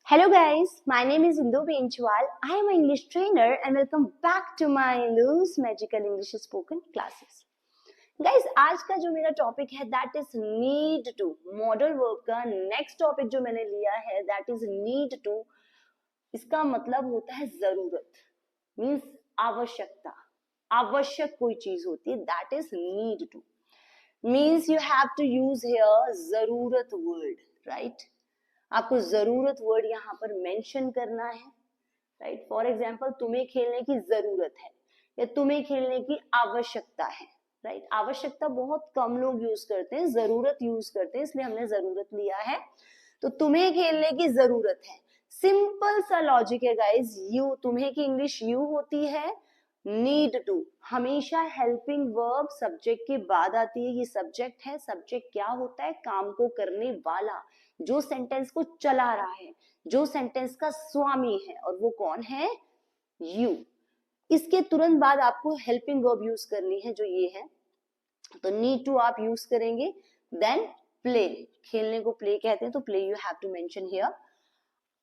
Hello guys, my name is Indu Benchwal. I am an English trainer and welcome back to my Indu's Magical English Spoken Classes. Guys, आज का जो मेरा topic है that is need to. Model verb का next topic जो मैंने लिया है that is need to. इसका मतलब होता है जरूरत, मीन्स आवश्यकता, आवश्यक कोई चीज होती है that is need to. Means you have to use here जरूरत word, right? आपको जरूरत वर्ड यहाँ पर मेंशन करना है, राइट. फॉर एग्जाम्पल तुम्हें खेलने की जरूरत है या तुम्हें खेलने की आवश्यकता है, राइट. आवश्यकता बहुत कम लोग यूज करते हैं, जरूरत यूज करते हैं, इसलिए हमने जरूरत लिया है. तो तुम्हें खेलने की जरूरत है, सिंपल सा लॉजिक है गाइज. यू, तुम्हें की इंग्लिश यू होती है, नीड टू हमेशा हेल्पिंग वर्ब सब्जेक्ट के बाद आती है. ये सब्जेक्ट है, सब्जेक्ट क्या होता है? काम को करने वाला, जो सेंटेंस को चला रहा है, जो सेंटेंस का स्वामी है, और वो कौन है? यू. इसके तुरंत बाद आपको हेल्पिंग वर्ब यूज करनी है जो ये है, तो नीड टू आप यूज करेंगे. देन प्ले, खेलने को प्ले कहते हैं, तो play you have to mention here.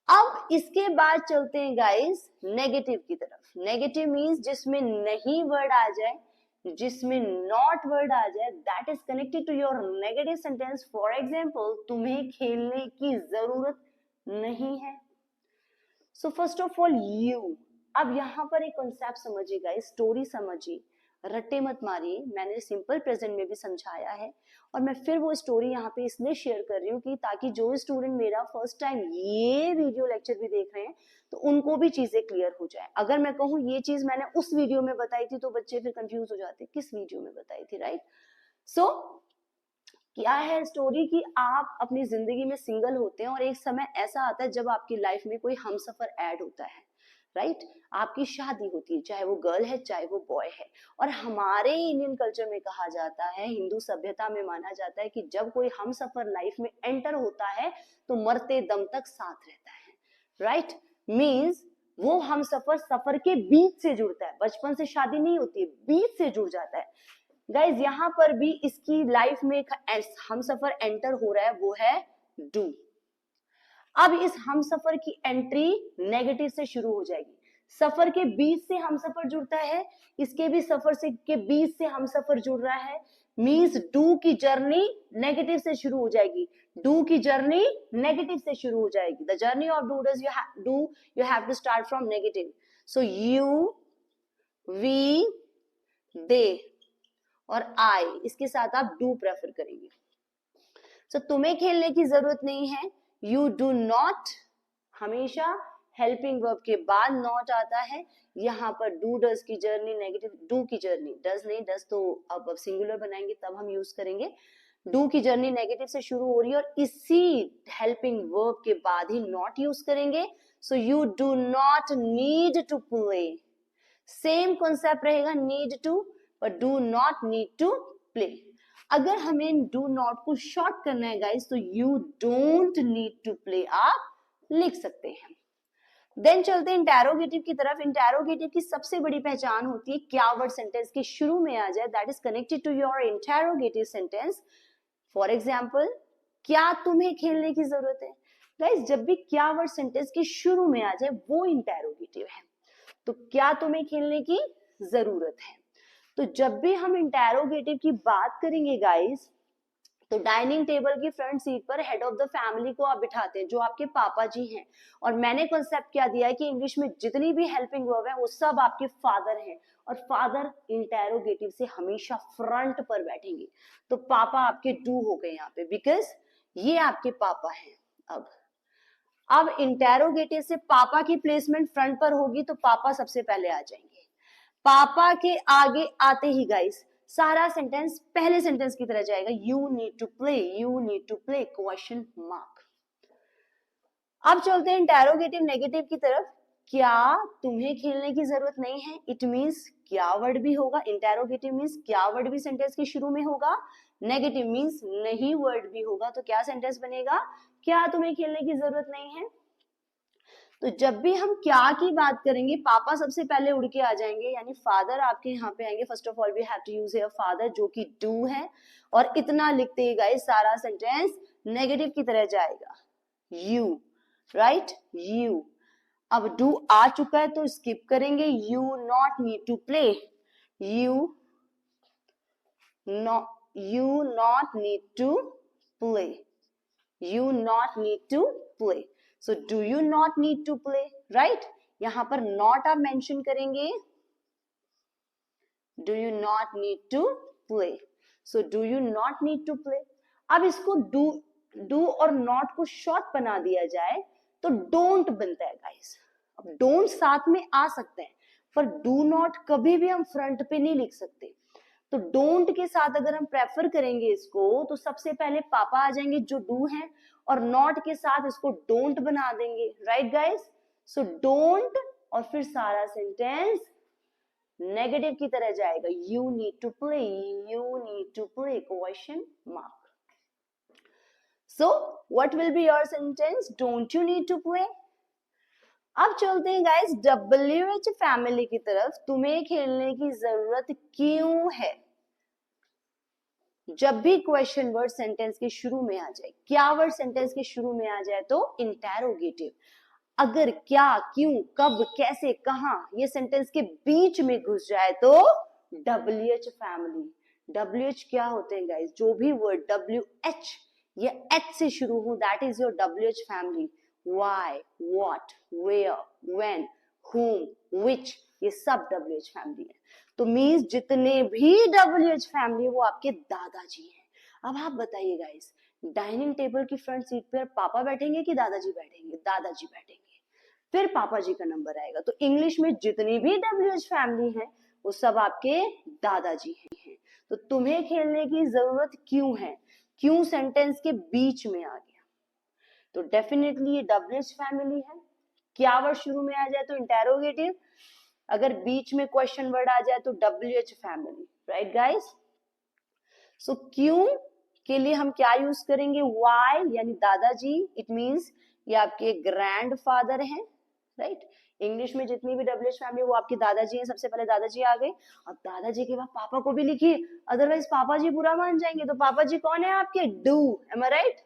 अब इसके बाद चलते हैं गाइस नेगेटिव की तरफ. नेगेटिव मींस जिसमें नहीं वर्ड आ जाए, जिसमें नॉट वर्ड आ जाए, that is connected to your negative sentence. For example तुम्हें खेलने की जरूरत नहीं है. So first of all you. अब यहाँ पर एक कॉन्सेप्ट समझिएगा, स्टोरी समझिए, रट्टे मत मारिए. मैंने सिंपल प्रेजेंट में भी समझाया है और मैं फिर वो स्टोरी यहाँ पे इसलिए शेयर कर रही हूँ कि ताकि जो स्टूडेंट मेरा फर्स्ट टाइम ये वीडियो लेक्चर भी देख रहे हैं तो उनको भी चीजें क्लियर हो जाए. अगर मैं कहूँ ये चीज मैंने उस वीडियो में बताई थी तो बच्चे फिर कंफ्यूज हो जाते, किस वीडियो में बताई थी, राइट. सो क्या है स्टोरी की, आप अपनी जिंदगी में सिंगल होते हैं और एक समय ऐसा आता है जब आपकी लाइफ में कोई हमसफर ऐड होता है, राइट. आपकी शादी होती है, चाहे वो गर्ल है चाहे वो बॉय है. और हमारे इंडियन कल्चर में कहा जाता है, हिंदू सभ्यता में माना जाता है कि जब कोई हमसफर लाइफ में एंटर होता है तो मरते दम तक साथ रहता है, राइट. मींस वो हमसफर सफर के बीच से जुड़ता है, बचपन से शादी नहीं होती है, बीच से जुड़ जाता है. गाइज यहाँ पर भी इसकी लाइफ में एक हमसफर एंटर हो रहा है, वो है डू. अब इस हमसफर की एंट्री नेगेटिव से शुरू हो जाएगी. सफर के बीच से हमसफर जुड़ता है, इसके भी सफर से के बीच से हमसफर जुड़ रहा है. मींस डू की जर्नी नेगेटिव से शुरू हो जाएगी. डू की जर्नी नेगेटिव से शुरू हो जाएगी. The journey of do you have to start from negative. So you, we, they और आई, इसके साथ आप डू प्रेफर करेंगे. सो तुम्हें खेलने की जरूरत नहीं है. यू डू नॉट, हमेशा हेल्पिंग वर्ब के बाद नॉट आता है. यहाँ पर डू डज की जर्नी नेगेटिव, डू की जर्नी, डज नहीं, डज तो अब सिंगुलर बनाएंगे तब हम यूज करेंगे. डू की जर्नी नेगेटिव से शुरू हो रही है और इसी हेल्पिंग वर्ब के बाद ही नॉट यूज करेंगे. So you do not need to play. Same concept रहेगा, need to, but do not need to play. अगर हमें डू नॉट को शॉर्ट करना है गाइस, तो you don't need to play आप लिख सकते हैं. देन चलते हैं इंटेरोगेटिव की तरफ. इंटेरोगेटिव की सबसे बड़ी पहचान होती है क्या वर्ड सेंटेंस के शुरू में आ जाए, that is connected to your interrogative sentence. For example, क्या तुम्हें खेलने की जरूरत है? गाइस जब भी क्या वर्ड सेंटेंस के शुरू में आ जाए वो इंटेरोगेटिव है. तो क्या तुम्हें खेलने की जरूरत है. तो जब भी हम इंटेरोगेटिव की बात करेंगे गाइस, तो डाइनिंग टेबल की फ्रंट सीट पर हेड ऑफ द फैमिली को आप बिठाते हैं, जो आपके पापा जी हैं. और मैंने कॉन्सेप्ट क्या दिया है कि इंग्लिश में जितनी भी हेल्पिंग वर्ब है वो सब आपके फादर हैं, और फादर इंटेरोगेटिव से हमेशा फ्रंट पर बैठेंगे. तो पापा आपके डू हो गए यहाँ पे, बिकॉज ये आपके पापा हैं. अब इंटेरोगेटिव से पापा की प्लेसमेंट फ्रंट पर होगी तो पापा सबसे पहले आ जाएंगे. पापा के आगे आते ही गाइस सारा सेंटेंस पहले सेंटेंस की तरह जाएगा, you need to play, you need to play, question mark. अब चलते हैं इंटेरोगेटिव नेगेटिव की तरफ. क्या तुम्हें खेलने की जरूरत नहीं है, इट मींस क्या वर्ड भी होगा. इंटेरोगेटिव मींस क्या वर्ड भी सेंटेंस के शुरू में होगा. नेगेटिव मींस नहीं वर्ड भी होगा. तो क्या सेंटेंस बनेगा, क्या तुम्हें खेलने की जरूरत नहीं है. तो जब भी हम क्या की बात करेंगे पापा सबसे पहले उड़ के आ जाएंगे, यानी फादर आपके यहाँ पे आएंगे. First of all we have to use here father, जो कि डू है. और इतना लिखते ही गाइस सारा सेंटेंस नेगेटिव की तरह जाएगा. You, right, you. अब डू आ चुका है तो स्किप करेंगे, you not need to play, you not need to play, you not need to play. So do you not need to play, right. यहां पर नॉट आप मेंशन करेंगे, do you not need to play, so do you not need to play. अब इसको do और not को short बना दिया जाए तो डोंट बनता है गाइस। अब डोंट साथ में आ सकते हैं, पर डू नॉट कभी भी हम फ्रंट पे नहीं लिख सकते। तो डोंट के साथ अगर हम प्रेफर करेंगे इसको, तो सबसे पहले पापा आ जाएंगे जो डू है, और नॉट के साथ इसको डोंट बना देंगे, राइट गाइस। सो डोंट और फिर सारा सेंटेंस नेगेटिव की तरह जाएगा, you need to play, you need to play, question mark. So, what will be your sentence? Don't you need to play? अब चलते हैं गाइस WH फैमिली की तरफ। तुम्हें खेलने की जरूरत क्यों है? जब भी क्वेश्चन वर्ड सेंटेंस के शुरू में आ जाए, क्या वर्ड सेंटेंस के शुरू में आ जाए तो इंटेरोगेटिव। अगर क्या, क्यों, कब, कैसे, कहां ये सेंटेंस के बीच में घुस जाए तो WH फैमिली। WH क्या होते हैं गाइस? जो भी वर्ड WH या H से शुरू हो, that is your WH family. Why, what, where, when, whom, which, ये सब WH फैमिली है। तो मीन्स जितने भी WH फैमिली वो आपके दादाजी हैं। अब आप बताइए गाइस, डाइनिंग टेबल की फ्रंट सीट पर पापा बैठेंगे कि दादाजी बैठेंगे? दादाजी बैठेंगे, फिर पापा जी का नंबर आएगा। तो इंग्लिश में जितनी भी WH फैमिली है वो सब आपके दादाजी हैं। तो तुम्हें खेलने की जरूरत क्यों है, क्यों सेंटेंस के बीच में आ गया, तो डेफिनेटली ये WH फैमिली है। क्या वर्ड शुरू में आ जाए तो इंटेरोगेटिव, अगर बीच में क्वेश्चन वर्ड आ जाए तो WH फैमिली, राइट गाइस। सो क्यों के लिए हम क्या यूज करेंगे? वाई यानी दादाजी, इट मीन्स ये आपके ग्रैंडफादर हैं, राइट। इंग्लिश में जितनी भी WH फैमिली वो आपके दादाजी हैं, सबसे पहले दादाजी आ गए। अब दादाजी के बाद पापा को भी लिखिए, अदरवाइज पापा जी बुरा मान जाएंगे। तो पापा जी कौन है आपके? Do, am I right?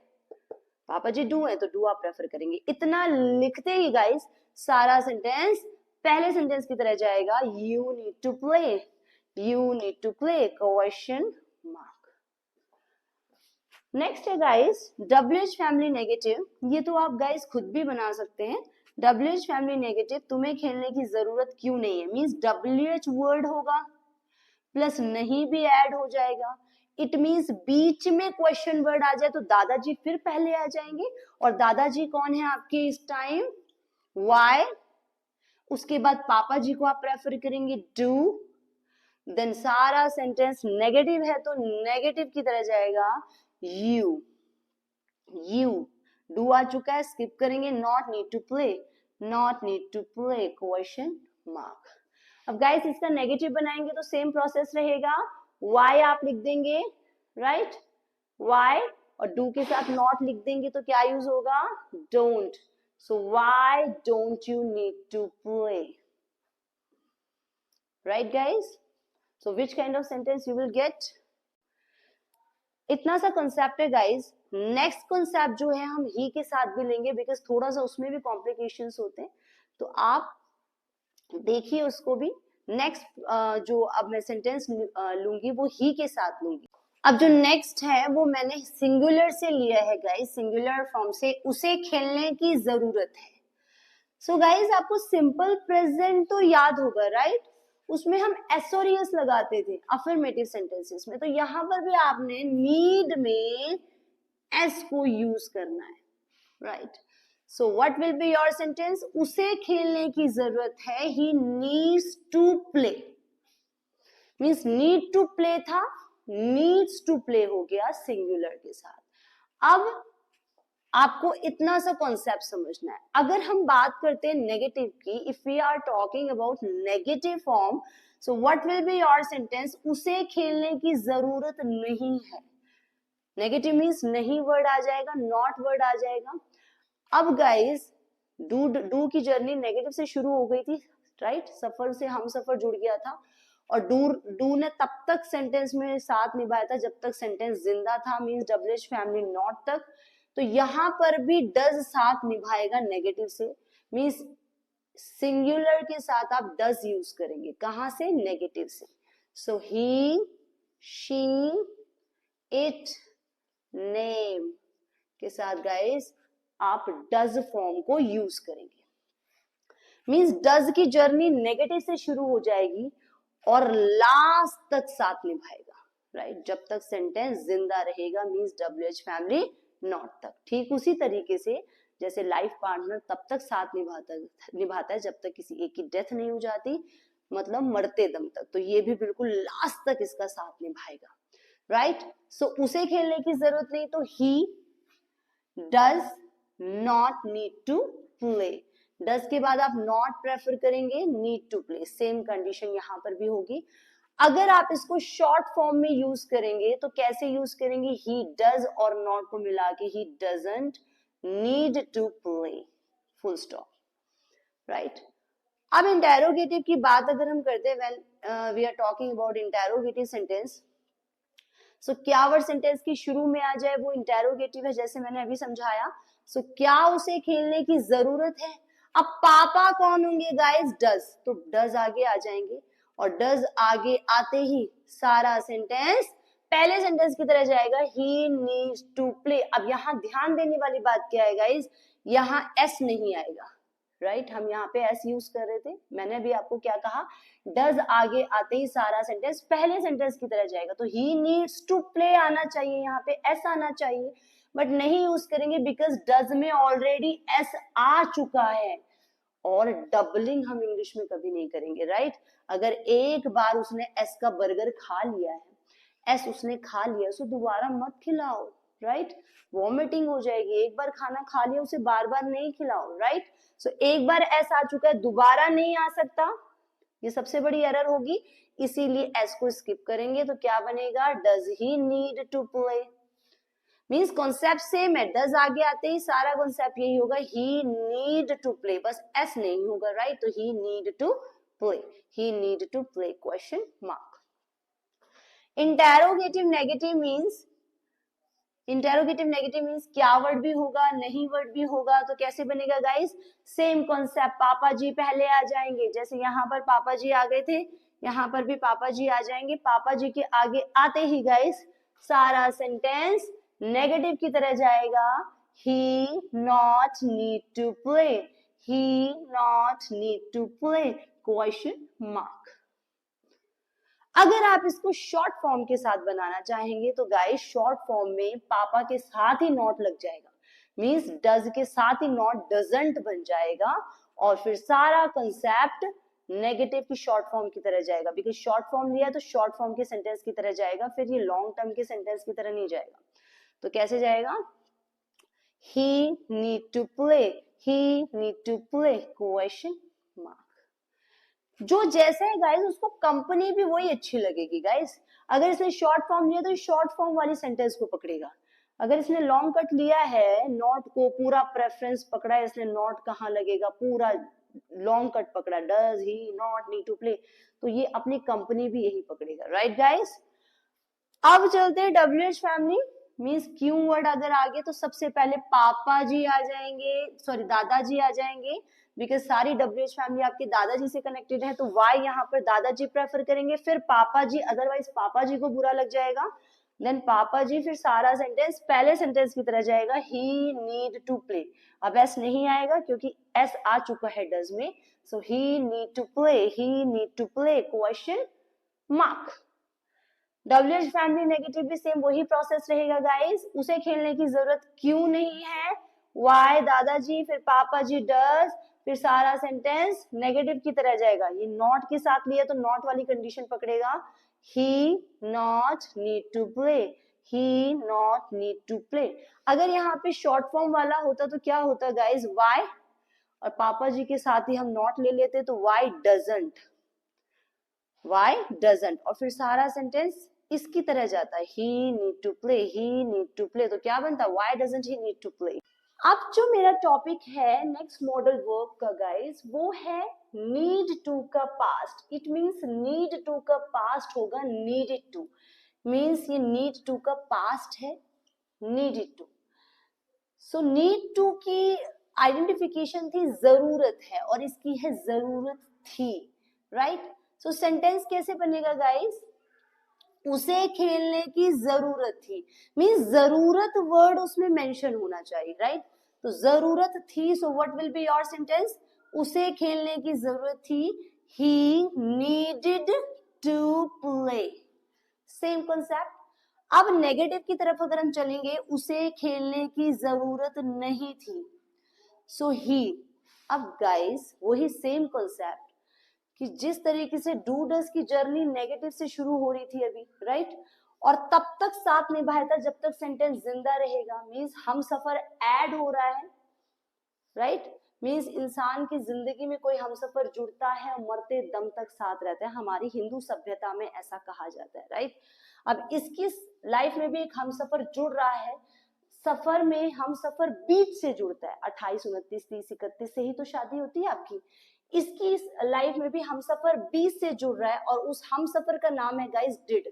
पापा जी डू है तो डू आप प्रेफर करेंगे। इतना लिखते ही गाइस सारा सेंटेंस पहले सेंटेंस की तरह जाएगा, you need to play, you need to play, question mark. Next है गाइस WH फैमिली नेगेटिव। ये तो आप गाइस खुद भी बना सकते हैं। WH फैमिली नेगेटिव, तुम्हें खेलने की जरूरत क्यों नहीं है, मीन्स WH वर्ड होगा प्लस नहीं भी ऐड हो जाएगा। इट मीन्स बीच में क्वेश्चन वर्ड आ जाए तो दादाजी फिर पहले आ जाएंगे, और दादाजी कौन है आपके इस टाइम? वाई। उसके बाद पापा जी को आप प्रेफर करेंगे डू, देन सारा सेंटेंस नेगेटिव है तो नेगेटिव की तरह जाएगा, यू। यू डू आ चुका है, स्किप करेंगे, not need to play, not need to play, question mark. अब गाइस इसका नेगेटिव बनाएंगे तो सेम प्रोसेस रहेगा, वाई आप लिख देंगे, राइट, वाई, और डू के साथ नॉट लिख देंगे तो क्या यूज होगा? Don't. So why don't you need to play, right guys. So which kind of sentence you will get? इतना सा कंसेप्ट है गाइस। नेक्स्ट कंसेप्ट जो है हम ही के साथ भी लेंगे, बिकॉज थोड़ा सा उसमें भी कॉम्प्लिकेशंस होते हैं, तो आप देखिए उसको भी। नेक्स्ट जो अब मैं सेंटेंस लूंगी वो ही के साथ लूंगी। अब जो नेक्स्ट है वो मैंने सिंगुलर से लिया है गाइस, सिंगुलर फॉर्म से, उसे खेलने की जरूरत है। सो गाइस आपको सिंपल प्रेजेंट तो याद होगा, राइट? उसमें हम एस और एस लगाते थे अफर्मेटिव सेंटेंसेस में, तो यहां पर भी आपने नीड में एस को यूज करना है, right. So what will be your sentence? उसे खेलने की जरूरत है, he needs to play, means need to play था, नीड्स टू प्ले हो गया सिंगुलर के साथ। अब आपको इतना सा कॉन्सेप्ट समझना है। अगर हम बात करते हैं नेगेटिव की, if we are talking about negative form, so what will be your sentence? उसे खेलने की जरूरत नहीं है। नेगेटिव मीन्स नहीं वर्ड आ जाएगा, नॉट वर्ड आ जाएगा। अब गाइस डू की जर्नी नेगेटिव से शुरू हो गई थी, राइट? सफर से हम सफर जुड़ गया था, और डू ने तब तक सेंटेंस में साथ निभाया था जब तक सेंटेंस जिंदा था, मीन्स WH फैमिली नॉट तक। तो यहां पर भी डज साथ निभाएगा नेगेटिव से, मीन्स सिंगुलर के साथ आप डज यूज करेंगे, कहां से, नेगेटिव से। सो ही, शी, इट, नेम के साथ गाइस आप डज फॉर्म को यूज करेंगे। मीन्स डज की जर्नी नेगेटिव से शुरू हो जाएगी और लास्ट तक साथ निभाएगा, राइट, जब तक सेंटेंस जिंदा रहेगा, मीन्स WH फैमिली नॉट तक। ठीक उसी तरीके से जैसे लाइफ पार्टनर तब तक साथ निभाता है जब तक किसी एक की डेथ नहीं हो जाती, मतलब मरते दम तक, तो ये भी बिल्कुल लास्ट तक इसका साथ निभाएगा, राइट। सो उसे खेलने की जरूरत नहीं, तो he does not need to play. Does के बाद आप नॉट प्रेफर करेंगे, need to play, same condition यहां पर भी होगी। अगर आप इसको शॉर्ट फॉर्म में यूज करेंगे तो कैसे यूज करेंगे, ही डज और नॉट को मिला के ही doesn't need to play, full stop, right. अब इंटेरोगेटिव की बात अगर हम करते हैं, when we are talking about interrogative sentence, so क्या वर्ड सेंटेंस की शुरू में आ जाए वो इंटेरोगेटिव है, जैसे मैंने अभी समझाया। सो क्या उसे खेलने की जरूरत है। अब पापा कौन होंगे गाइस, डज, तो डज आगे आ जाएंगे और डज आगे आते ही सारा सेंटेंस पहले सेंटेंस की तरह जाएगा, ही नीड्स टू प्ले। अब यहाँ ध्यान देने वाली बात क्या है गाइस, यहाँ एस नहीं आएगा, राइट, हम यहाँ पे एस यूज कर रहे थे। मैंने अभी आपको क्या कहा, डज आगे आते ही सारा सेंटेंस पहले सेंटेंस की तरह जाएगा, तो ही नीड्स टू प्ले आना चाहिए, यहाँ पे एस आना चाहिए, बट नहीं यूज करेंगे बिकॉज डज में ऑलरेडी एस आ चुका है। और डबलिंग हम इंग्लिश में कभी नहीं करेंगे, राइट। अगर एक बार उसने एस का बर्गर खा लिया है, एस उसने खा लिया, उसे दोबारा मत खिलाओ, राइट, वॉमिटिंग हो जाएगी। एक बार खाना खा लिया उसे बार बार नहीं खिलाओ, राइट। सो एक बार एस आ चुका है, दोबारा नहीं आ सकता, ये सबसे बड़ी एरर होगी, इसीलिए एस को स्किप करेंगे। तो क्या बनेगा, does he need to play. Means concept same है, डज आगे आते ही सारा कॉन्सेप्ट यही होगा, ही नीड टू प्ले, बस एस नहीं होगा, राइट। तो he need to play, he need to play, question mark. Interrogative negative means, interrogative negative means क्या वर्ड भी होगा, नहीं वर्ड भी होगा, तो कैसे बनेगा गाइस, सेम कॉन्सेप्ट, पापा जी पहले आ जाएंगे, जैसे यहाँ पर पापा जी आ गए थे, यहाँ पर भी पापा जी आ जाएंगे। पापा जी के आगे आते ही गाइस सारा सेंटेंस नेगेटिव की तरह जाएगा, he not need to play, he not need to play, question mark. अगर आप इसको शॉर्ट फॉर्म के साथ बनाना चाहेंगे तो गाइस शॉर्ट फॉर्म में पापा के साथ ही नॉट लग जाएगा, मींस डज के साथ ही नॉट डजंट बन जाएगा और फिर सारा कंसेप्ट नेगेटिव की शॉर्ट फॉर्म की तरह जाएगा, बिकॉज शॉर्ट फॉर्म लिया तो शॉर्ट फॉर्म के सेंटेंस की तरह जाएगा, फिर ये लॉन्ग टर्म के सेंटेंस की तरह नहीं जाएगा। तो कैसे जाएगा, he need to play, he need to play, question mark. जो जैसा है गाइस उसको कंपनी भी वही अच्छी लगेगी गाइस। अगर इसने शॉर्ट फॉर्म लिया तो शॉर्ट फॉर्म वाली सेंटेंस को पकड़ेगा, अगर इसने लॉन्ग कट लिया है, नॉट को पूरा प्रेफरेंस पकड़ा है इसने, नॉट कहाँ लगेगा, पूरा लॉन्ग कट पकड़ा, does he not need to play, तो ये अपनी कंपनी भी यही पकड़ेगा, राइट गाइस। अब चलते हैं WH family, means Q word अगर आगे तो सबसे पहले पापा जी आ जाएंगे, सॉरी दादाजी आ जाएंगे, बिकॉज सारी WH फैमिली आपके दादाजी से कनेक्टेड है, तो वाई यहाँ पर दादाजी प्रेफर करेंगे, फिर पापा जी, अदरवाइज पापा जी को बुरा लग जाएगा, देन पापा जी, फिर सारा सेंटेंस पहले सेंटेंस की तरह जाएगा, ही नीड टू प्ले। अब एस नहीं आएगा क्योंकि एस आ चुका है डज में, so he need to play, he need to play, question mark. WH family negative भी सेम वही प्रोसेस रहेगा गाइस, उसे खेलने की जरूरत क्यों नहीं है, वाई दादाजी, फिर पापा जी डज, फिर सारा सेंटेंस नेगेटिव की तरह जाएगा, ये नॉट के साथ लिया तो नॉट वाली कंडीशन पकड़ेगा, he not need to play, he not need to play. अगर यहाँ पे शॉर्ट फॉर्म वाला होता तो क्या होता गाइस, वाई और पापा जी के साथ ही हम नॉट ले लेते, तो वाई डजंट, वाई डजंट, और फिर सारा सेंटेंस इसकी तरह जाता है, he need to play, he need to play, तो क्या बनता है, why doesn't he need to play. अब जो मेरा टॉपिक है नेक्स्ट मॉडल वर्ब का गाइस, वो है नीड टू का past. It means need to का पास्ट होगा नीडेड टू, मींस ये नीड टू का पास्ट है, needed to. So need to की आइडेंटिफिकेशन थी जरूरत है, और इसकी है जरूरत थी, राइट। सो सेंटेंस कैसे बनेगा गाइस? उसे खेलने की जरूरत थी, मीन्स जरूरत वर्ड उसमें मेंशन होना चाहिए, राइट। तो जरूरत थी, so what will be your sentence? उसे खेलने की जरूरत थी, he needed to play. Same concept. अब नेगेटिव की तरफ अगर हम चलेंगे, उसे खेलने की जरूरत नहीं थी, सो ही। अब गाइस वही सेम कॉन्सेप्ट कि जिस तरीके से डू डज की जर्नी नेगेटिव से शुरू हो रही थी अभी, राइट, और तब तक साथ निभाया था जब तक सेंटेंस जिंदा रहेगा, मींस हम सफर ऐड हो रहा है, राइट। मींस इंसान की जिंदगी में कोई हमसफर जुड़ता है और मरते दम तक साथ रहता है, हमारी हिंदू सभ्यता में ऐसा कहा जाता है, राइट। अब इसकी लाइफ में भी एक हमसफर जुड़ रहा है, सफर में हम सफर बीच से जुड़ता है, 28, 29, 30, 31 से ही तो शादी होती है आपकी। इसकी लाइफ में भी हम सफर बीच से जुड़ रहा है, और उस हम सफर का नाम है गाइस डिड।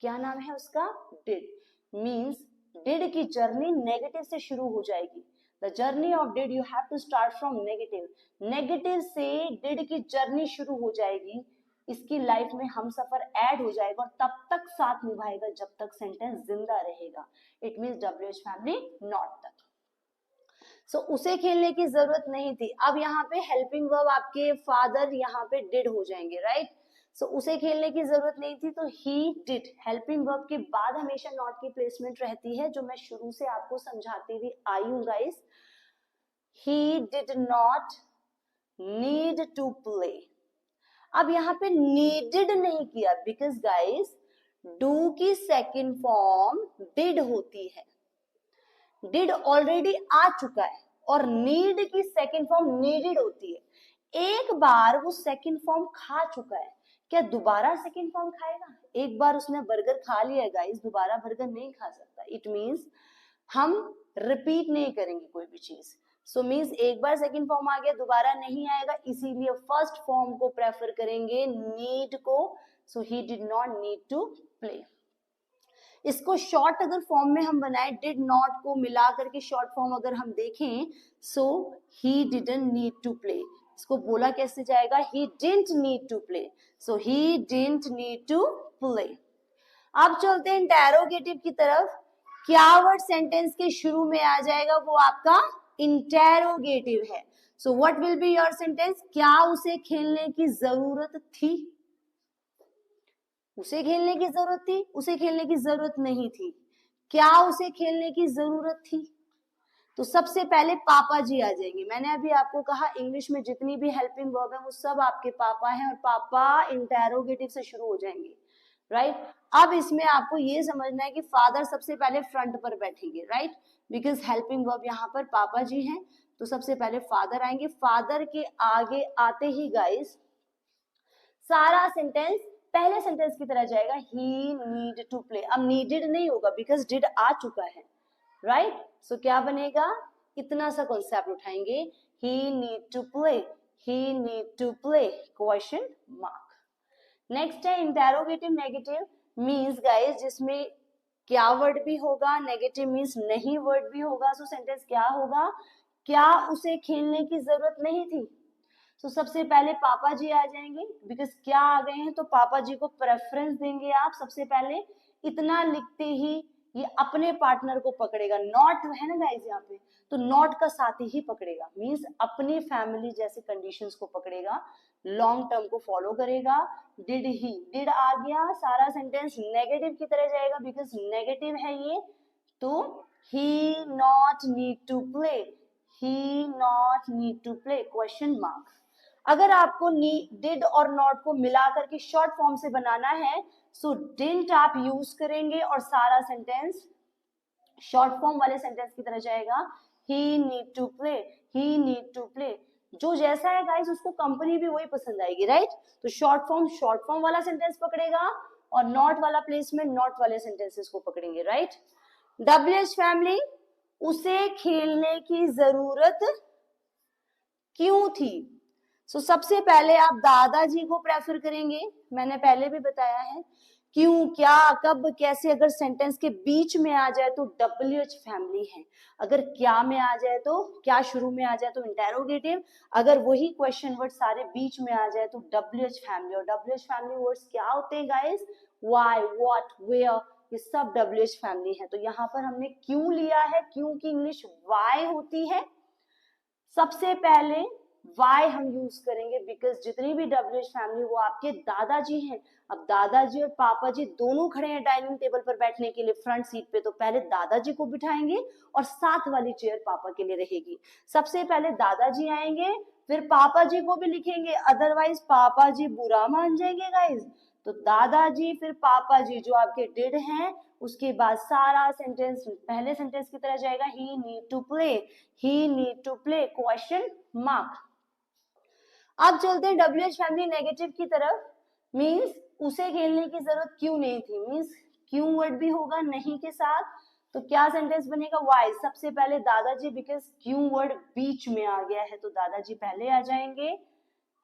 क्या नाम है उसका? डिड। मींस डिड की जर्नी नेगेटिव से शुरू हो जाएगी। The journey of did you have to start from negative. Negative से डिड की जर्नी शुरू हो जाएगी, इसकी लाइफ में हम सफर ऐड हो जाएगा और तब तक साथ निभाएगा जब तक सेंटेंस जिंदा रहेगा। It means WH family not तक। सो उसे खेलने की जरूरत नहीं थी। अब यहाँ पे हेल्पिंग वर्ब आपके फादर यहाँ पे डिड हो जाएंगे, राइट। सो उसे खेलने की जरूरत नहीं थी, तो ही डिड। हेल्पिंग वर्ब के बाद हमेशा नॉट की प्लेसमेंट रहती है, जो मैं शुरू से आपको समझाती हुई आई हूँ guys. He did not need to play. अब यहाँ पे नीडेड नहीं किया, बिकॉज गाइस डू की सेकेंड फॉर्म डिड होती है, डिड ऑलरेडी आ चुका है, और नीड की सेकेंड फॉर्म नीडेड होती है। एक बार वो सेकेंड फॉर्म खा चुका है, क्या दोबारा सेकेंड फॉर्म खाएगा? एक बार उसने बर्गर खा लिया है गाइस, दोबारा बर्गर नहीं खा सकता। इट मीन्स हम रिपीट नहीं करेंगे कोई भी चीज। सो मीन्स एक बार सेकेंड फॉर्म आ गया, दोबारा नहीं आएगा, इसीलिए फर्स्ट फॉर्म को प्रेफर करेंगे, नीड को। So he did not need to play. इसको शॉर्ट अगर फॉर्म में हम बनाए, डिड नॉट को मिला करके शॉर्ट फॉर्म अगर हम देखें, so he didn't need to play. इसको बोला कैसे जाएगा? He didn't need to play. So he didn't need to play. अब चलते हैं इंटेरोगेटिव की तरफ। क्या वर्ड सेंटेंस के शुरू में आ जाएगा? वो आपका इंटेरोगेटिव है। सो what will be your sentence? क्या उसे खेलने की जरूरत थी? उसे खेलने की जरूरत थी? उसे खेलने की जरूरत नहीं थी। क्या उसे खेलने की जरूरत थी? तो सबसे पहले पापा जी आ जाएंगे। मैंने अभी आपको कहा इंग्लिश में जितनी भी हेल्पिंग वर्ब है वो सब आपके पापा हैं, और पापा इंटेरोगेटिव से शुरू हो जाएंगे, राइट। अब इसमें आपको ये समझना है कि फादर सबसे पहले फ्रंट पर बैठेंगे, राइट, बिकॉज हेल्पिंग वर्ब यहाँ पर पापा जी हैं, तो सबसे पहले फादर आएंगे। फादर के आगे आते ही गाइस सारा सेंटेंस पहले सेंटेंस की तरह जाएगा, ही नीड टू प्ले। अब नीडेड नहीं होगा बिकॉज डिड आ चुका है, राइट। सो क्या बनेगा? इतना सा कॉन्सेप्ट उठाएंगे, he need to play, he need to play, question mark. Next है इंटेरोगेटिव नेगेटिव। मीन्स गाइस जिसमें क्या वर्ड भी होगा, नेगेटिव मीन्स नहीं वर्ड भी होगा। सो सेंटेंस क्या होगा? क्या उसे खेलने की जरूरत नहीं थी? तो सबसे पहले पापा जी आ जाएंगे, बिकॉज क्या आ गए हैं तो पापा जी को प्रेफरेंस देंगे आप। सबसे पहले इतना लिखते ही ये अपने पार्टनर को पकड़ेगा, नॉट है ना गाइस यहाँ पे, तो नॉट का साथ ही पकड़ेगा, मींस अपनी फैमिली जैसे कंडीशंस को पकड़ेगा, लॉन्ग टर्म को फॉलो करेगा। डिड ही, डिड आ गया, सारा सेंटेंस नेगेटिव की तरह जाएगा बिकॉज नेगेटिव है ये। तो he not need to play, he not need to play, question mark. अगर आपको डिड और नॉट को मिला करके शॉर्ट फॉर्म से बनाना है, सो डिडंट आप यूज करेंगे और सारा सेंटेंस शॉर्ट फॉर्म वाले सेंटेंस की तरह जाएगा, he need to play, he need to play. जो जैसा है गाइस उसको कंपनी भी वही पसंद आएगी, राइट। तो शॉर्ट फॉर्म वाला सेंटेंस पकड़ेगा, और नॉट वाला प्लेसमेंट नॉट वाले सेंटेंसेस को पकड़ेंगे, राइट। WH फैमिली, उसे खेलने की जरूरत क्यों थी? सबसे पहले आप दादाजी को प्रेफर करेंगे, मैंने पहले भी बताया है क्यों, क्या, कब, कैसे, अगर सेंटेंस के बीच में आ जाए तो WH फैमिली है, अगर क्या में आ जाए तो, क्या शुरू में आ जाए तो इंटेरोगेटिव, अगर वही क्वेश्चन वर्ड सारे बीच में आ जाए तो WH फैमिली। और WH फैमिली वर्ड्स क्या होते हैं गाइस? व्हाई, व्हाट, वेयर, ये सब WH फैमिली है। तो यहाँ पर हमने क्यों लिया है, क्यों की इंग्लिश व्हाई होती है। सबसे पहले वाई हम यूज करेंगे बिकॉज जितनी भी WH फैमिली वो आपके दादाजी हैं। अब दादाजी और पापा जी दोनों खड़े हैं डाइनिंग टेबल पर बैठने के लिए फ्रंट सीट पे, तो पहले दादाजी को बिठाएंगे और साथ वाली चेयर पापा के लिए रहेगी। सबसे पहले दादाजी आएंगे, फिर पापा जी को भी लिखेंगे, अदरवाइज पापा जी बुरा मान जाएंगे गाइज। तो दादाजी फिर पापा जी जो आपके डिड हैं, उसके बाद सारा सेंटेंस पहले सेंटेंस की तरह जाएगा, he need to play, he need to play, question mark. अब चलते हैं WH फैमिली नेगेटिव की तरफ। मींस उसे खेलने की जरूरत क्यों नहीं थी, मींस क्यों वर्ड भी होगा नहीं के साथ, तो क्या सेंटेंस बनेगा? वाई। सबसे पहले दादाजी, बिकॉज क्यों वर्ड बीच में आ गया है तो दादाजी पहले आ जाएंगे।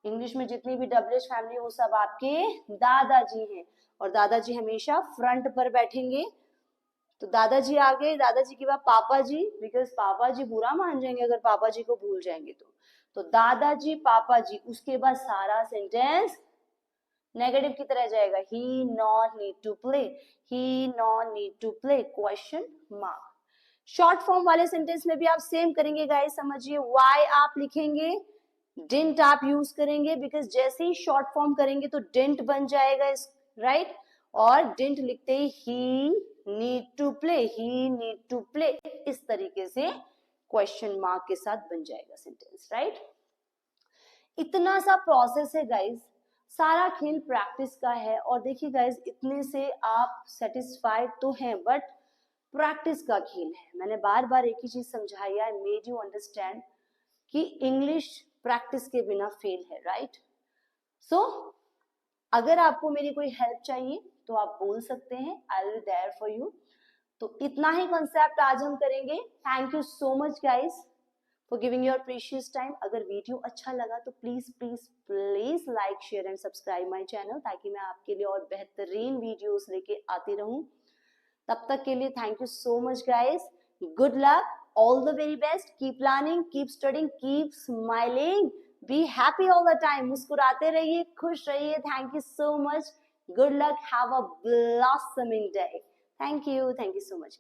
इंग्लिश में जितनी भी WH फैमिली वो सब आपके दादाजी हैं और दादाजी हमेशा फ्रंट पर बैठेंगे। तो दादाजी आ गए, दादाजी के बाद पापा जी, बिकॉज पापा जी बुरा मान जाएंगे अगर पापा जी को भूल जाएंगे तो दादाजी पापा जी, उसके बाद सारा सेंटेंस नेगेटिव की तरह जाएगा, he not need to play, he not need to play, question mark. Short form वाले सेंटेंस में भी आप सेम करेंगे गाइस, समझिए। वाई आप लिखेंगे, डिंट आप यूज करेंगे, बिकॉज जैसे ही शॉर्ट फॉर्म करेंगे तो डिंट बन जाएगा, राइट। और डिंट लिखते he need to play, he need to play, इस तरीके से क्वेश्चन मार्क के साथ बन जाएगा सेंटेंस, राइट। इतना सा प्रोसेस है गाइज, सारा खेल प्रैक्टिस का है। और देखिए गाइज, इतने से आप सेटिस्फाइड तो हैं, बट प्रैक्टिस का खेल है। मैंने बार बार एक ही चीज समझाई, आई मेड यू अंडरस्टैंड कि इंग्लिश प्रैक्टिस के बिना फेल है, राइट। सो अगर आपको मेरी कोई हेल्प चाहिए तो आप बोल सकते हैं, I will there for you. तो इतना ही कॉन्सेप्ट आज हम करेंगे। Thank you so much guys for giving your precious time. अगर वीडियो अच्छा लगा तो please please please like, share and subscribe my channel, ताकि मैं आपके लिए और बेहतरीन वीडियोस लेके आती रहूं। तब तक के लिए thank you so much guys, good luck, all the very best, keep learning, keep studying, keep smiling, be happy all the time, मुस्कुराते रहिए, खुश रहिए। Thank you so much, good luck, have a blossoming day. Thank you so much.